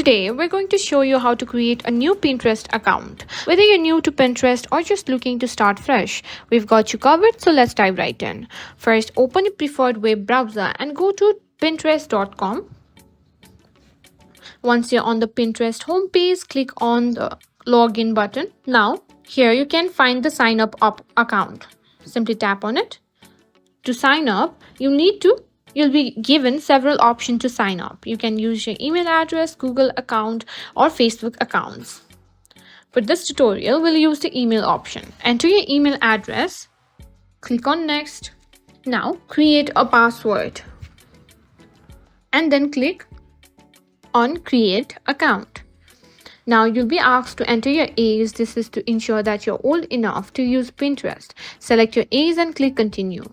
Today, we're going to show you how to create a new Pinterest account. Whether you're new to Pinterest or just looking to start fresh, we've got you covered, so let's dive right in. First, open your preferred web browser and go to pinterest.com. Once you're on the Pinterest homepage, click on the login button. Now, here you can find the sign up account. Simply tap on it. To sign up, you'll be given several options to sign up. You can use your email address, Google account, or Facebook accounts. For this tutorial, we'll use the email option. Enter your email address, click on next. Now create a password and then click on create account. Now you'll be asked to enter your age. This is to ensure that you're old enough to use Pinterest. Select your age and click continue.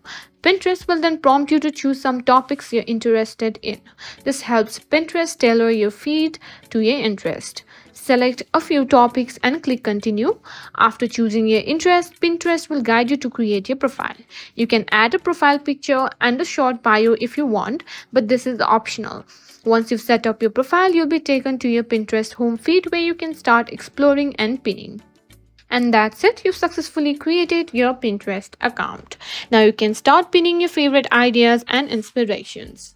Pinterest will then prompt you to choose some topics you're interested in. This helps Pinterest tailor your feed to your interest. Select a few topics and click continue. After choosing your interest, Pinterest will guide you to create your profile. You can add a profile picture and a short bio if you want, but this is optional. Once you've set up your profile, you'll be taken to your Pinterest home feed where you can start exploring and pinning. And that's it, you've successfully created your Pinterest account. Now you can start pinning your favorite ideas and inspirations.